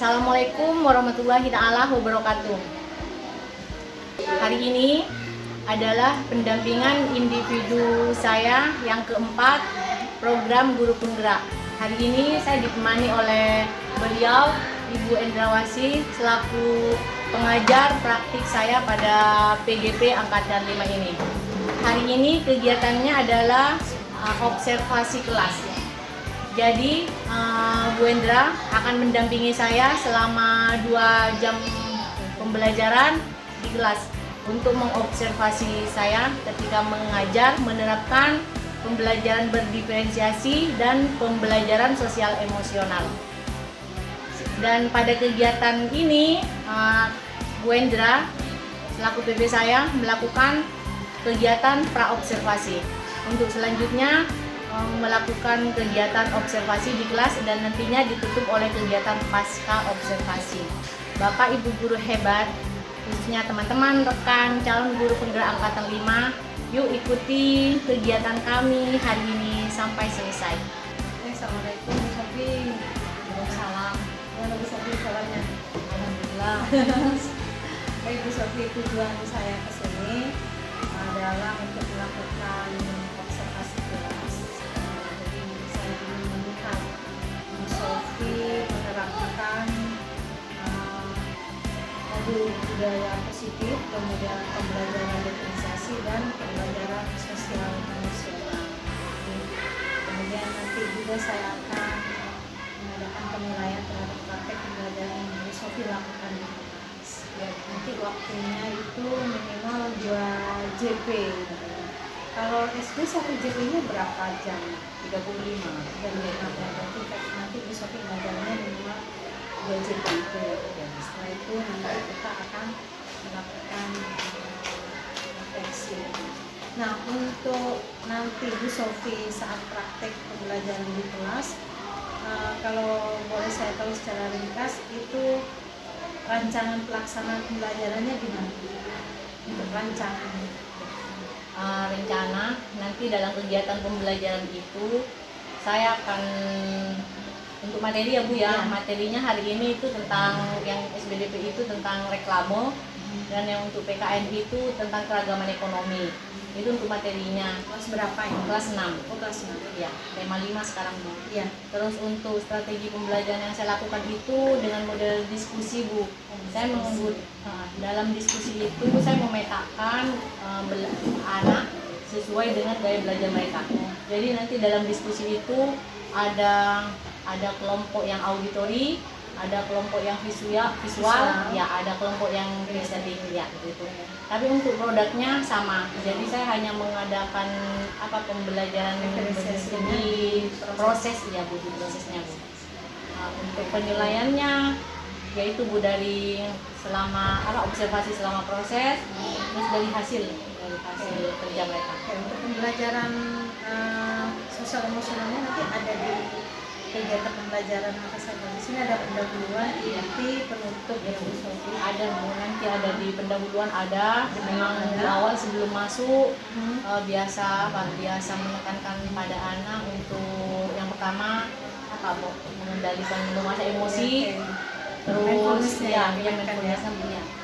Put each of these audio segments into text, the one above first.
Assalamualaikum warahmatullahi ta'ala wabarakatuh. Hari ini adalah pendampingan individu saya yang keempat, program Guru Penggerak. Hari ini saya ditemani oleh beliau, Ibu Endrawasi, selaku pengajar praktik saya pada PGP Angkatan 5 ini. Hari ini kegiatannya adalah observasi kelas. Jadi Bu Endra akan mendampingi saya selama 2 jam pembelajaran di kelas untuk mengobservasi saya ketika mengajar, menerapkan pembelajaran berdiferensiasi dan pembelajaran sosial emosional. Dan pada kegiatan ini Bu Endra selaku PB saya melakukan kegiatan praobservasi. Untuk selanjutnya melakukan kegiatan observasi di kelas dan nantinya ditutup oleh kegiatan pasca observasi. Bapak Ibu guru hebat, khususnya teman-teman rekan calon guru penggerak angkatan 5, yuk ikuti kegiatan kami hari ini sampai selesai. Assalamualaikum Bu Sofi. Waalaikumsalam. Gimana Bu Sofi kabarnya? Alhamdulillah. Baik Bu Sofi, tujuan saya ke sini adalah untuk melakukan observasi kelas. Jadi saya ingin melihat Bu Sofi menerapkan modul budaya positif, kemudian pembelajaran diferensiasi dan pembelajaran sosial emosional. Kemudian nanti juga saya akan mengadakan penilaian terhadap praktek pembelajaran yang Bu Sofi lakukan di kelas. Ya, nanti waktunya itu minimal 2 JP. Kalau SD 1 JP-nya berapa jam? 35. Berarti nanti Bu Sofi ngajarnya minimal 2 JP itu ya. Setelah itu nanti kita akan melakukan refleksi. Nah, untuk nanti Bu Sofi saat praktek pembelajaran di kelas, kalau boleh saya tahu secara ringkas, itu rancangan pelaksanaan pembelajarannya gimana? Untuk rancangan rencana nanti dalam kegiatan pembelajaran itu saya akan untuk materi ya Bu ya, materinya hari ini itu tentang yang SBDP itu tentang reklame dan yang untuk PKN itu tentang keragaman ekonomi. Itu untuk materinya. kelas berapa ya? Kelas 6. Oh, kelas 6. Ya, tema 5 sekarang Bu. Iya. Terus untuk strategi pembelajaran yang saya lakukan itu dengan model diskusi Bu. Saya dalam diskusi itu saya memetakan anak sesuai dengan gaya belajar mereka. Jadi nanti dalam diskusi itu ada kelompok yang auditori, ada kelompok yang visual, ya ada kelompok yang listening ya gitu. Tapi untuk produknya sama. Jadi saya hanya mengadakan pembelajaran di proses ya Bu, di prosesnya Bu. Untuk penilaiannya yaitu Bu dari selama observasi selama proses, terus dari hasil kerja mereka. Untuk pembelajaran sosial emosionalnya nanti ada di kegiatan pembelajaran apa saja. Di sini ada pendahuluan, inti, penutup ya Bu Sofi. Ada Bu, nanti ada di pendahuluan ada. Memang di awal sebelum masuk biasa menekankan pada anak untuk yang pertama Bu, mengendalikan masa emosi. Terus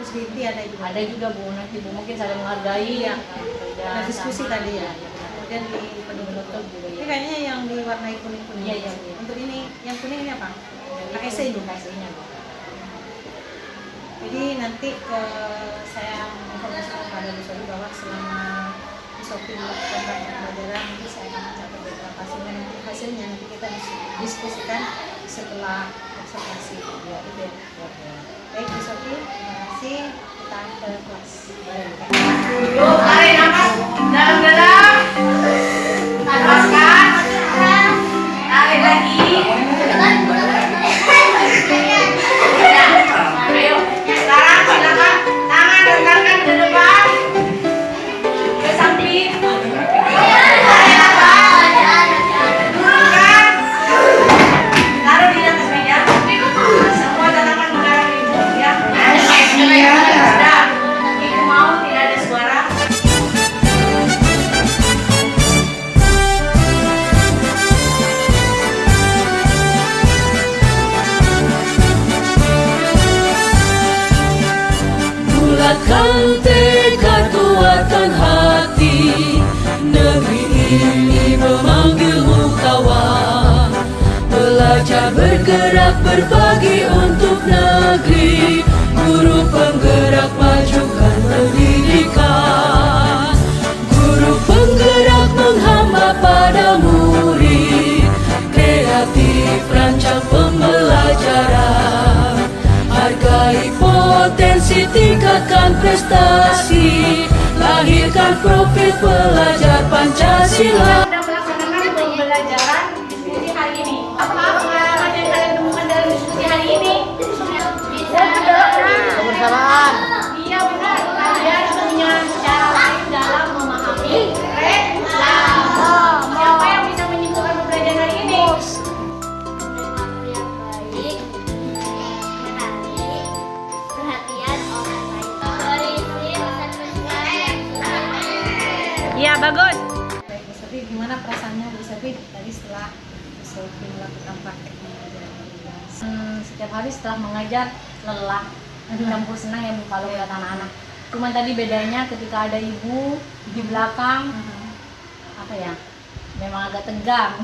Terus di inti ada juga. Ada juga Bu, nanti Bu mungkin saling menghargai ya. Ada diskusi tadi ya. Kemudian di penutup juga. Ini kayaknya yang diwarnai kuning-kuning. Iya. Untuk ini yang kuning ini apa? KSE juga. KSE-nya Bu. Jadi nanti saya menginformasikan kepada Bu Sofi bahwa selama Bu Sofi melakukan pembelajaran nanti saya akan mencatat beberapa hasilnya. Nanti hasilnya nanti kita diskusikan setelah observasi. Ya, itu ya. Baik Bu Sofi, terima kasih. Kita ke kelas. Yuk, tarik nafas dalam-dalam. Lepaskan. Tarik lagi. Ayo, sekarang silakan tangan tegakkan ke depan, ke samping. Tarik nafas. Turunkan. Taruh di atas meja. Semua tatapan mengarah ke ibu ya. Sudah. Ibu mau tidak ada suara. semangat berbagi untuk negeri, guru penggerak majukan pendidikan, guru penggerak menghamba pada murid, kreatif rancang pembelajaran, hargai potensi, tingkatkan prestasi, lahirkan profil pelajar Pancasila. Sudah melaksanakan pembelajaran diskusi hari ini. Apa pengalaman yang kalian temukan dalam diskusi hari ini? Kebersamaan. Iya benar. Kalian punya cara lain dalam memahami reklame. Siapa yang bisa menyimpulkan pembelajaran hari ini? Perilaku yang baik, mengenali perhatian orang lain, berisi pesan-pesan yang Iya bagus. Baik Bu Sofi, gimana perasaannya Bu Sofi tadi setelah Bu Sofi melakukan praktek mengajar? Setiap hari setelah mengajar lelah, campur senang ya Bu kalau lihat anak-anak. Cuman tadi bedanya ketika ada ibu di belakang, apa ya? Memang agak tegang.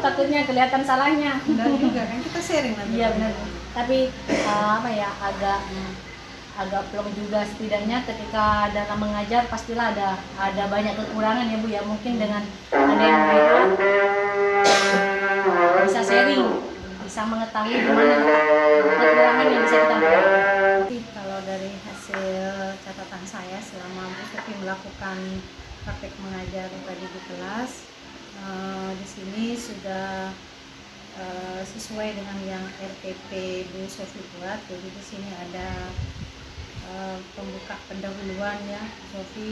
Takutnya kelihatan salahnya. Enggak juga kan, kita sharing nanti. Iya benar. Tapi apa ya, agak plong juga setidaknya ketika dalam mengajar pastilah ada banyak kekurangan ya Bu ya. Mungkin dengan ada yang melihat bisa sharing, bisa mengetahui gimana kekurangan yang bisa kita buat. Tapi kalau dari hasil catatan saya selama Bu Sofi melakukan praktek mengajar tadi di kelas, di sini sudah sesuai dengan yang RPP Bu Sofi buat. Jadi di sini ada pembuka pendahuluan ya Bu Sofi.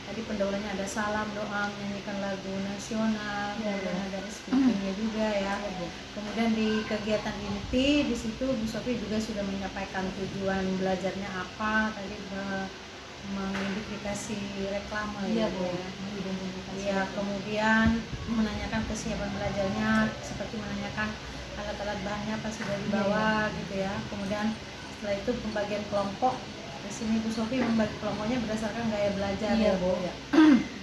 Tadi pendahuluannya ada salam, doa, menyanyikan lagu nasional, dan ada speakingnya juga ya. Kemudian di kegiatan inti di situ Bu Sofi juga sudah menyampaikan tujuan belajarnya apa. Tadi mengidentifikasi reklame Iya ya, Bu. ya. Iya, kemudian menanyakan kesiapan belajarnya, seperti menanyakan alat-alat bahannya apa sudah dibawa gitu ya. Kemudian setelah itu pembagian kelompok. Di sini Bu Sofi membagi kelompoknya berdasarkan gaya belajar Iya ya Bu. Bu.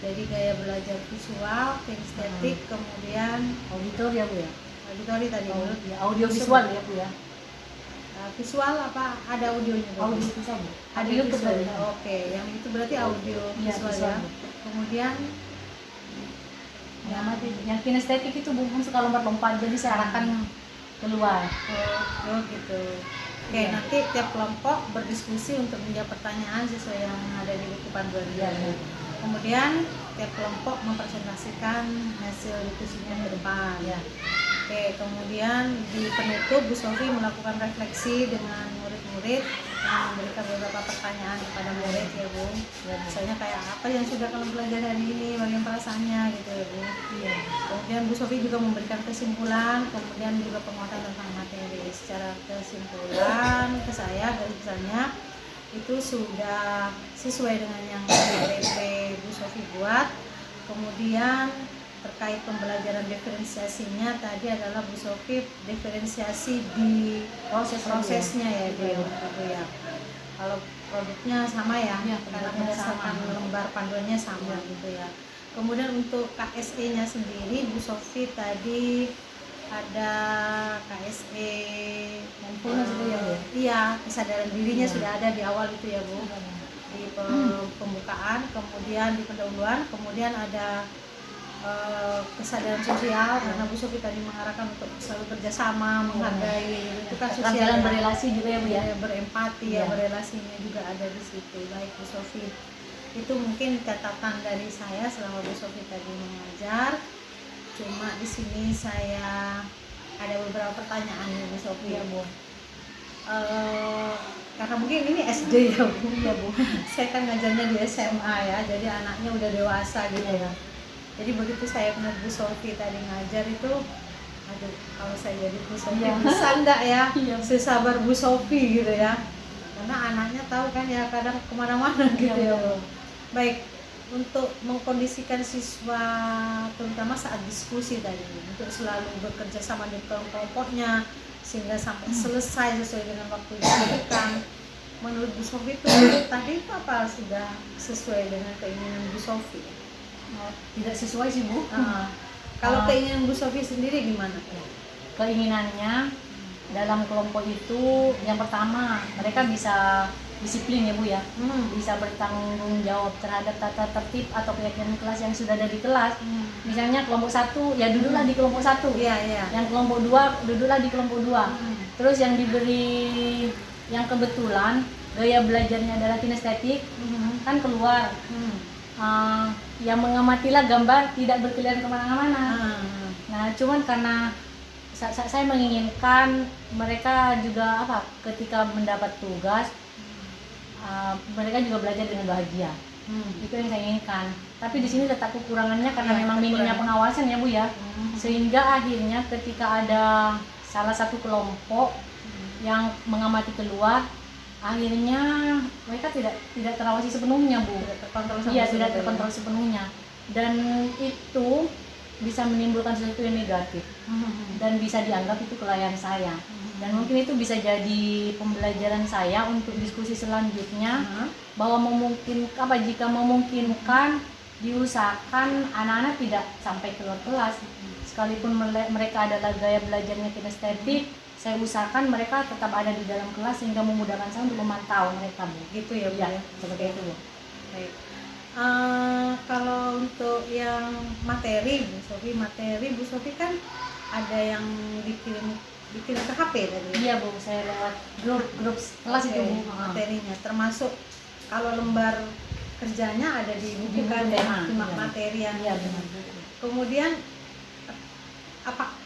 Jadi gaya belajar visual, kinestetik, kemudian Auditor ya Bu ya. auditori tadi menurut Audio visual ya Bu ya. visual apa ada audionya Bu? Audio visual Bu. Ada Audio visual. tadi. Oke, yang itu berarti audio Iya, visual visual, ya. Bu. Kemudian Yang kinestetik itu bukan suka lompat-lompat, jadi saya arahkan keluar. oh gitu. Oke, Iya. nanti tiap kelompok berdiskusi untuk menjawab pertanyaan sesuai yang ada di buku panduan dia. Iya. Kemudian tiap kelompok mempresentasikan hasil diskusinya ke depan. Ya. Oke, kemudian di penutup Bu Sofi melakukan refleksi dengan murid-murid dengan memberikan beberapa pertanyaan kepada murid ya Bu. Ya, Misalnya kayak apa yang sudah kalian belajar hari ini, bagaimana perasaannya gitu ya Bu. Iya. Kemudian Bu Sofi juga memberikan kesimpulan, kemudian juga penguatan tentang materi. Secara kesimpulan ke saya garis besarnya itu sudah sesuai dengan yang RPP Bu Sofi buat. Kemudian terkait pembelajaran diferensiasinya tadi adalah Bu Sofi diferensiasi di prosesnya ya Bu ya. Kalau produknya sama ya, Ya, karena produknya berdasarkan sama. lembar panduannya sama gitu ya. Kemudian untuk KSE-nya sendiri Bu Sofi tadi ada KSE Mindfulness itu ya, Bu ya? Iya, kesadaran dirinya Ya. sudah ada di awal itu ya Bu. Di pembukaan, kemudian di pendahuluan, kemudian ada kesadaran sosial karena Bu Sofi tadi mengarahkan untuk selalu kerjasama, menghargai, itu kan sosial Keterampilan ya. berelasi juga ya Bu ya. Ya, berempati Iya. ya, berelasinya juga ada di situ. Baik Bu Sofi, itu mungkin catatan dari saya selama Bu Sofi tadi mengajar. Cuma di sini saya ada beberapa pertanyaan ya Bu Sofi ya Bu. Karena mungkin ini SD ya Bu. Iya Bu. Saya kan ngajarnya di SMA ya, jadi anaknya udah dewasa gitu ya. Jadi begitu saya benar Bu Sofi tadi ngajar itu, aduh kalau saya jadi Bu Sofi Iya. bisa enggak ya Iya. sesabar Bu Sofi gitu ya, karena anaknya tahu kan ya kadang kemana-mana gitu Iya, ya betul. Bu. Baik, untuk mengkondisikan siswa terutama saat diskusi tadi untuk selalu bekerja sama di kelompoknya sehingga sampai selesai sesuai dengan waktu yang diberikan. Menurut Bu Sofi itu tadi itu apa sudah sesuai dengan keinginan Bu Sofi? Tidak sesuai sih Bu. Kalau keinginan Bu Sofi sendiri gimana? Keinginannya dalam kelompok itu yang pertama mereka bisa disiplin ya Bu ya, bisa bertanggung jawab terhadap tata tertib atau keyakinan kelas yang sudah ada di kelas. Misalnya kelompok 1 ya duduklah di kelompok 1, yang kelompok 2 duduklah di kelompok 2. Terus yang diberi yang kebetulan gaya belajarnya adalah kinestetik kan keluar. Yang mengamatilah gambar, tidak berkeliaran kemana-mana. Nah cuman karena saya menginginkan mereka juga ketika mendapat tugas mereka juga belajar dengan bahagia. Itu yang saya inginkan. Tapi di sini letak kekurangannya karena memang minimnya pengawasan ya Bu ya. Sehingga akhirnya ketika ada salah satu kelompok yang mengamati keluar, akhirnya mereka tidak terawasi sepenuhnya Bu. Tidak terkontrol sepenuhnya. Dan itu bisa menimbulkan sesuatu yang negatif dan bisa dianggap itu kelalaian saya. Dan mungkin itu bisa jadi pembelajaran saya untuk diskusi selanjutnya bahwa jika memungkinkan diusahakan anak-anak tidak sampai keluar kelas, sekalipun mereka adalah gaya belajarnya kinestetik, saya usahakan mereka tetap ada di dalam kelas sehingga memudahkan saya untuk memantau mereka Bu. Gitu ya Bu. Ya, seperti itu Bu. Baik. Kalau untuk yang materi Bu Sofi kan ada yang dikirim ke HP tadi. Iya Bu, saya lewat grup kelas itu Bu. Materinya termasuk kalau lembar kerjanya ada di buku kan ya, materi yang benar. Kemudian apa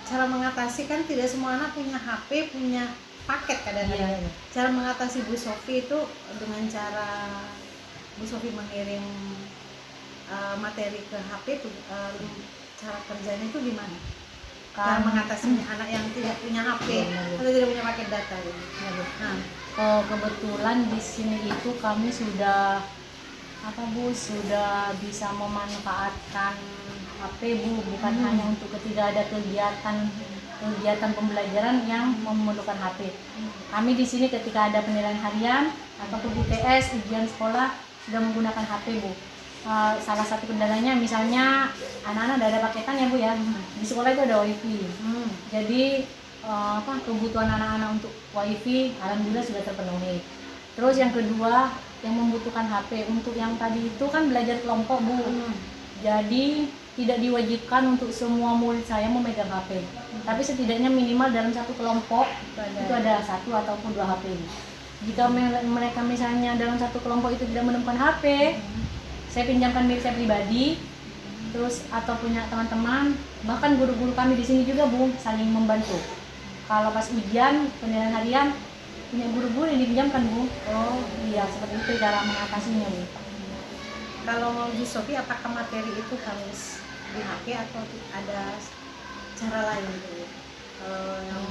cara mengatasi, kan tidak semua anak punya HP, punya paket kadang-kadang. Cara mengatasi Bu Sofi itu dengan cara Bu Sofi mengirim materi ke HP, cara kerjanya itu gimana? Cara mengatasinya anak yang tidak punya HP atau tidak punya paket data gitu. Kebetulan di sini itu kami sudah sudah bisa memanfaatkan HP Bu, bukan hanya untuk ketika ada kegiatan pembelajaran yang memerlukan HP. Kami di sini ketika ada penilaian harian atau UTS ujian sekolah sudah menggunakan HP Bu. Salah satu kendalanya misalnya anak-anak ada paketan ya Bu ya, di sekolah itu ada WiFi. Jadi kebutuhan anak-anak untuk WiFi alhamdulillah sudah terpenuhi. Terus yang kedua yang membutuhkan HP untuk yang tadi itu kan belajar kelompok Bu. Jadi tidak diwajibkan untuk semua murid saya memegang HP, tapi setidaknya minimal dalam satu kelompok itu ada 1 ataupun 2 HP. Jika mereka misalnya dalam satu kelompok itu tidak menemukan HP, saya pinjamkan milik saya pribadi, terus atau punya teman-teman, bahkan guru-guru kami di sini juga Bu saling membantu. Kalau pas ujian penilaian harian punya guru-guru yang dipinjamkan Bu. Iya, seperti itu cara mengatasinya Bu. Kalau Bu Sofi, apakah materi itu harus di HP atau ada cara lain gitu? Yang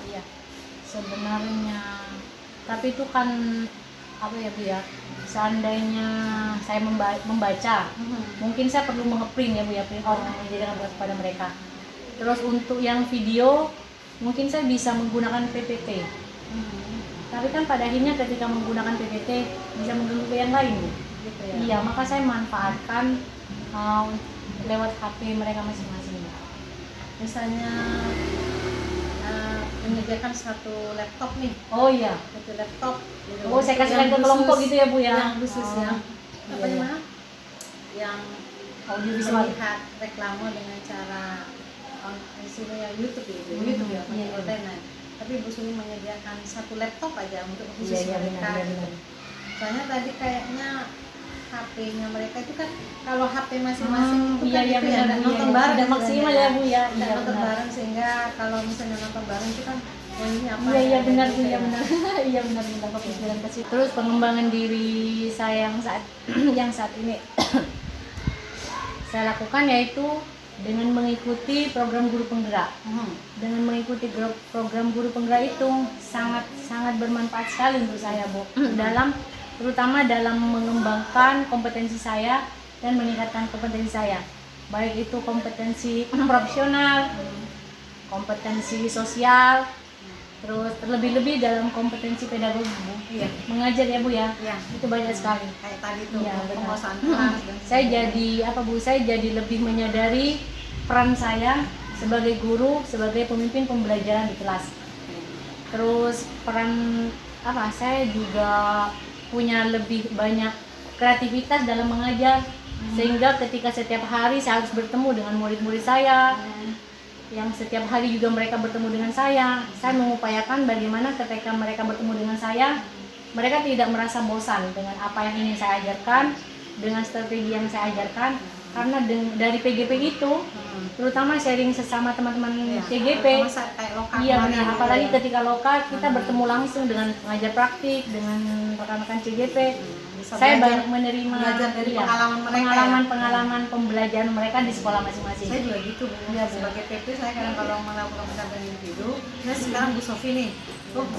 iya, sebenarnya, tapi itu kan Bu ya, seandainya saya membaca, mungkin saya perlu mengeprint ya Bu ya, print out menjadikan kepada mereka. Terus untuk yang video mungkin saya bisa menggunakan PPT. Tapi kan pada akhirnya ketika menggunakan PPT bisa mengganggu yang lain Bu. Gitu ya? Iya, maka saya manfaatkan lewat HP mereka masing-masing. Misalnya menyediakan satu laptop nih. Oh iya. Satu laptop. Gitu. Saya kasihkan ke kelompok gitu ya Bu ya. Yang khusus yang apa iya. namanya? Yang Audiovisual. melihat reklame dengan cara YouTube ya, pakai konten. Tapi Bu Sofi menyediakan satu laptop aja untuk khusus mereka. Benar. Soalnya tadi kayaknya HP-nya mereka itu kan kalau HP masing-masing itu kan itu ya nonton bareng, tidak maksimal ya Bu ya. Iya, nonton bareng, sehingga kalau misalnya nonton bareng itu kan ini apa? Iya benar Bu, iya benar. Iya benar kepikiran ke situ. Terus pengembangan diri saya yang saat ini saya lakukan yaitu dengan mengikuti program guru penggerak. Dengan mengikuti program guru penggerak itu sangat bermanfaat sekali untuk saya Bu. Terutama dalam mengembangkan kompetensi saya dan meningkatkan kompetensi saya, baik itu kompetensi profesional, kompetensi sosial, terus terlebih-lebih dalam kompetensi pedagogi Bu. Iya. Mengajar ya Bu ya. Iya. Itu banyak sekali. Kayak tadi tuh Iya, benar. penguasaan kelas dan Saya jadi lebih menyadari peran saya sebagai guru, sebagai pemimpin pembelajaran di kelas. Terus peran saya juga punya lebih banyak kreativitas dalam mengajar, sehingga ketika setiap hari saya harus bertemu dengan murid-murid saya, yang setiap hari juga mereka bertemu dengan saya mengupayakan bagaimana ketika mereka bertemu dengan saya, mereka tidak merasa bosan dengan apa yang ingin saya ajarkan, dengan strategi yang saya ajarkan, karena dari PGP itu, terutama sharing sesama teman-teman CGP, iya benar, apalagi ketika lokal kita bertemu langsung dengan pengajar praktik, dengan rekan-rekan CGP. Saya banyak menerima belajar dari pengalaman pembelajaran mereka di sekolah masing-masing. Saya juga gitu, Bu. Ya, Bu. Sebagai PP saya kadang kalau melakukan pendampingan individu, sekarang Bu Sofi nih,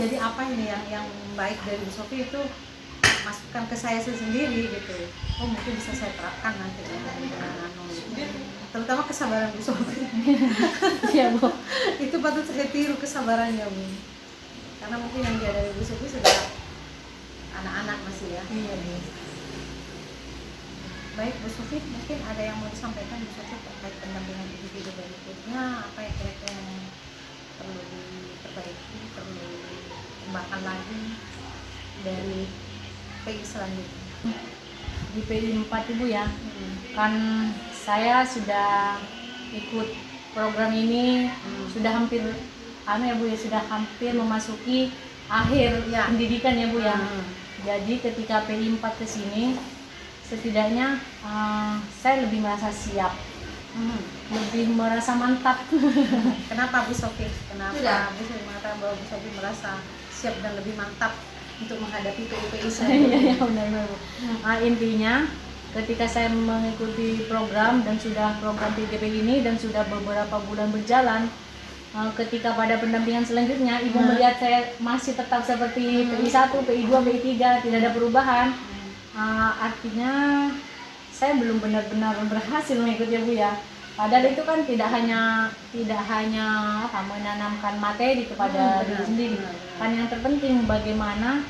jadi apa ini yang baik dari Bu Sofi itu masukkan ke saya sendiri gitu. Mungkin bisa saya terapkan nanti dengan terutama kesabaran Bu Sofi. Iya, Bu. Itu patut saya tiru kesabarannya, Bu. Karena mungkin yang dia dari Bu Sofi sudah anak-anak masih ya. Iya, Bu. Baik, Bu Sofi, mungkin ada yang mau disampaikan Bu Sofi terkait pendampingan individu berikutnya, apa yang kira-kira yang perlu diperbaiki, perlu dikembangkan lagi dari PI selanjutnya. Di PI 4 Ibu ya, kan saya sudah ikut program ini sudah hampir Bu ya, sudah hampir memasuki akhir pendidikan ya Bu ya. Jadi ketika PI 4 ke sini setidaknya saya lebih merasa siap, lebih merasa mantap. Kenapa Bu Sofi? Kenapa Bu Sofi mengatakan bahwa Bu Sofi merasa siap dan lebih mantap untuk menghadapi PI saya? Iya benar Bu. Intinya ketika saya mengikuti program dan sudah program PGP ini dan sudah beberapa bulan berjalan, ketika pada pendampingan selanjutnya Ibu melihat saya masih tetap seperti PI 1, PI 2, PI 3, tidak ada perubahan, artinya saya belum benar-benar berhasil mengikuti Bu ya. Padahal itu kan tidak hanya menanamkan materi kepada diri sendiri, kan yang terpenting bagaimana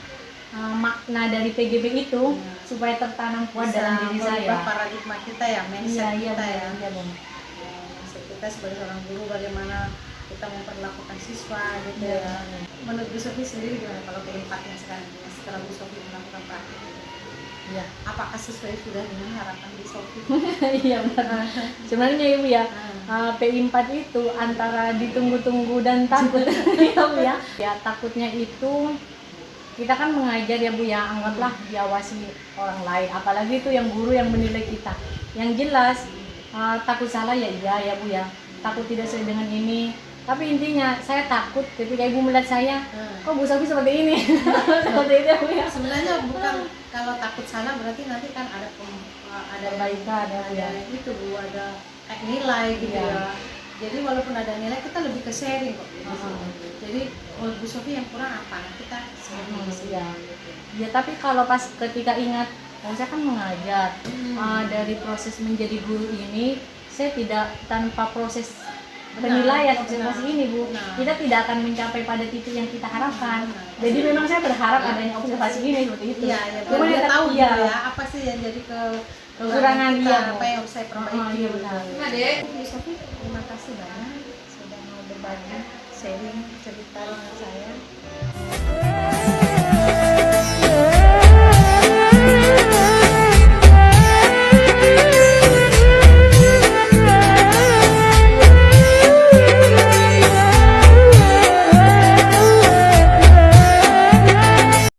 makna dari PGP itu supaya tertanam kuat dalam diri saya. Paradigma kita ya, mindset kita ya. Iya, Bu. Mindset kita sebagai seorang guru, bagaimana kita memperlakukan siswa gitu ya. Menurut Bu Sofi sendiri gimana kalau PI 4 yang setelah Bu Sofi melakukan praktik? Iya. Apakah sesuai sudah dengan harapan Bu Sofi? Iya benar. Sebenarnya Ibu ya, PI 4 itu antara ditunggu-tunggu dan takut. Iya Bu ya. Ya takutnya itu kita kan mengajar ya Bu ya, anggaplah diawasi orang lain, apalagi itu yang guru yang menilai kita. Yang jelas takut salah ya iya ya Bu ya. Takut tidak sesuai dengan ini. Tapi intinya saya takut ketika Ibu melihat saya, kok Bu Sofi seperti ini. Seperti itu Bu ya. Sebenarnya bukan kalau takut salah berarti nanti kan ada perbaikan ada itu Bu, ada nilai gitu ya. Jadi walaupun ada nilai kita lebih ke sharing kok. Jadi Bu Sofi yang kurang apa? Nah, kita sharing. Ya tapi kalau pas ketika ingat, saya kan mengajar, dari proses menjadi guru ini saya tidak tanpa proses penilaian observasi ini Bu, kita tidak akan mencapai pada titik yang kita harapkan. Jadi memang saya berharap adanya observasi ini seperti itu. Iya, cuma kita tahu ya apa sih yang jadi kekurangan kita, apa yang harus saya perbaiki. Bu Sofi, terima kasih banyak sudah mau berbagi sharing cerita dengan saya.